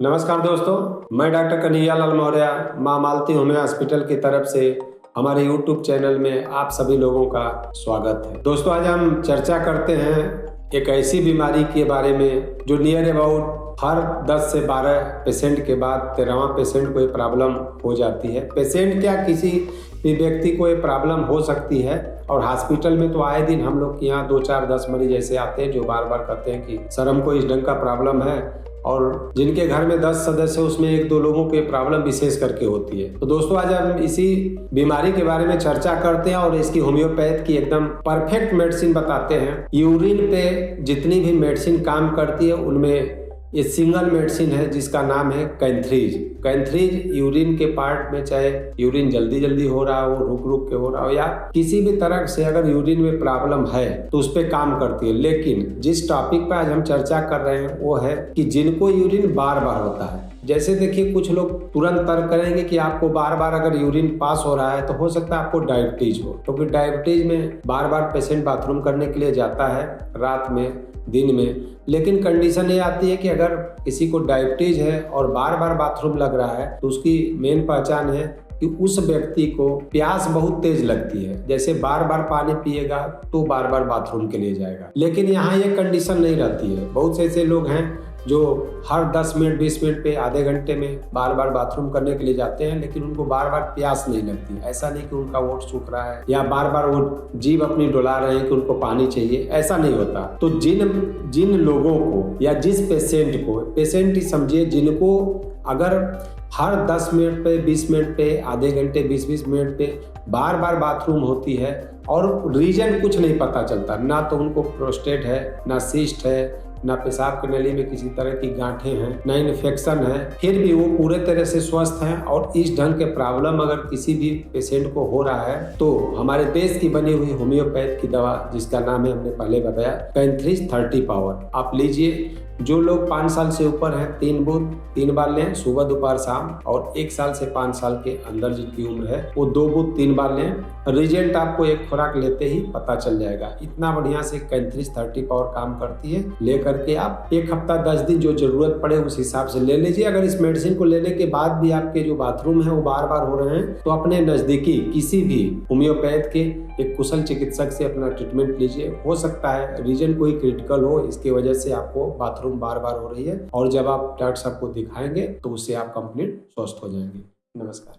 नमस्कार दोस्तों, मैं डॉक्टर कन्हैया लाल मौर्य माँ मालती होम्यो हॉस्पिटल की तरफ से हमारे YouTube चैनल में आप सभी लोगों का स्वागत है। दोस्तों, आज हम चर्चा करते हैं एक ऐसी बीमारी के बारे में जो नियर अबाउट हर 10 से 12 पेशेंट के बाद 13वां पेशेंट को ये प्रॉब्लम हो जाती है। पेशेंट क्या, किसी भी व्यक्ति को ये प्रॉब्लम हो सकती है और हॉस्पिटल में तो आए दिन हम लोग के यहाँ 2, 4, 10 मरीज ऐसे आते हैं जो बार बार कहते हैं कि सर हमको इस ढंग का प्रॉब्लम है, और जिनके घर में 10 सदस्य उसमें 1-2 लोगों को प्रॉब्लम विशेष करके होती है। तो दोस्तों, आज हम इसी बीमारी के बारे में चर्चा करते हैं और इसकी होम्योपैथ की एकदम परफेक्ट मेडिसिन बताते हैं। यूरिन पे जितनी भी मेडिसिन काम करती है उनमें ये सिंगल मेडिसिन है जिसका नाम है कैंथ्रीज। कैंथ्रीज यूरिन के पार्ट में, चाहे यूरिन जल्दी हो रहा हो, रुक के हो रहा हो, या किसी भी तरह से अगर यूरिन में प्रॉब्लम है तो उस पर काम करती है। लेकिन जिस टॉपिक पर आज हम चर्चा कर रहे हैं वो है कि जिनको यूरिन बार बार होता है। जैसे देखिए, कुछ लोग तुरंत तर्क करेंगे कि आपको बार बार अगर यूरिन पास हो रहा है तो हो सकता है आपको डायबिटीज हो, क्योंकि डायबिटीज में बार बार पेशेंट बाथरूम करने के लिए जाता है, रात में, दिन में। लेकिन कंडीशन ये आती है कि अगर किसी को डायबिटीज है और बार बार बाथरूम लग रहा है तो उसकी मेन पहचान है कि उस व्यक्ति को प्यास बहुत तेज लगती है। जैसे बार बार पानी पिएगा तो बार बार बाथरूम के लिए जाएगा। लेकिन यहाँ ये कंडीशन नहीं रहती है। बहुत से ऐसे लोग हैं जो हर 10 मिनट 20 मिनट पे, आधे घंटे में बार बार बाथरूम करने के लिए जाते हैं, लेकिन उनको बार बार प्यास नहीं लगती। ऐसा नहीं कि उनका ओठ सूख रहा है या बार बार वो जीभ अपनी डुला रहे हैं कि उनको पानी चाहिए, ऐसा नहीं होता। तो जिन लोगों को या जिस पेशेंट ही समझिए, जिनको अगर हर 10 मिनट पे, 20 मिनट पे, आधे घंटे 20-20 मिनट पे बार बार बाथरूम होती है और रीजन कुछ नहीं पता चलता, ना तो उनको प्रोस्टेट है, ना सिस्ट है, ना पेशाब की नली में किसी तरह की गांठें हैं, ना इन्फेक्शन है, फिर भी वो पूरे तरह से स्वस्थ हैं। और इस ढंग के प्रॉब्लम अगर किसी भी पेशेंट को हो रहा है तो हमारे देश की बनी हुई होम्योपैथ की दवा, जिसका नाम है, हमने पहले बताया, कैंथ्रीज 30 पावर, आप लीजिए। जो लोग 5 साल से ऊपर हैं 3 बूंद 3 बार लें, सुबह दोपहर शाम। और 1 साल से 5 साल के अंदर जिनकी उम्र है वो 2 बूंद 3 बार लें। रिजल्ट आपको एक खुराक लेते ही पता चल जाएगा। इतना बढ़िया से कैंथ्रीज 30 पावर काम करती है। लेकर के आप 1 हफ्ता 10 दिन जो जरूरत पड़े उस हिसाब से ले लीजिए। अगर इस मेडिसिन को लेने के बाद भी आपके जो बाथरूम है वो बार बार हो रहे हैं तो अपने नजदीकी किसी भी होम्योपैथ के एक कुशल चिकित्सक से अपना ट्रीटमेंट लीजिए। हो सकता है रीजन कोई क्रिटिकल हो, इसकी वजह से आपको बाथरूम बार बार हो रही है, और जब आप डॉक्टर साहब को दिखाएंगे तो उससे आप कंप्लीट स्वस्थ हो जाएंगे। नमस्कार।